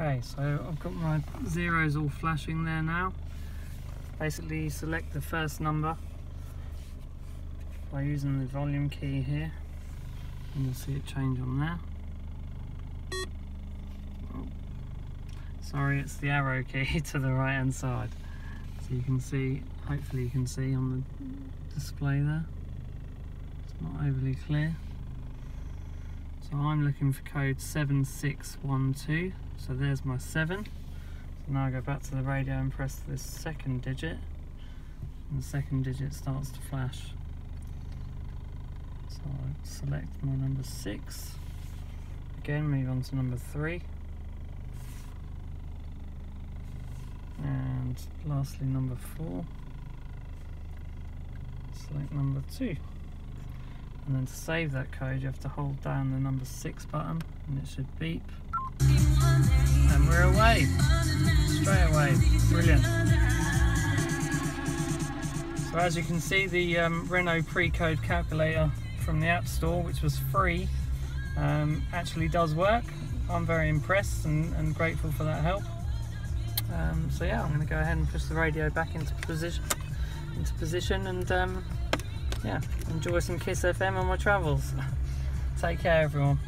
Okay, so I've got my zeros all flashing there now. Basically select the first number by using the volume key here, and you'll see it change on there. Oh, sorry, it's the arrow key to the right hand side. So you can see, hopefully you can see on the display there. It's not overly clear. So I'm looking for code 7612, so there's my 7. So now I go back to the radio and press this second digit, and the second digit starts to flash. So I select my number 6, again move on to number 3, and lastly number 4, select number 2. And then to save that code you have to hold down the number 6 button and it should beep. And we're away, straight away, brilliant. So as you can see, the Renault pre-code calculator from the App Store, which was free, actually does work. I'm very impressed and grateful for that help. So yeah, I'm going to go ahead and push the radio back into position and yeah, enjoy some Kiss FM on my travels. Take care everyone.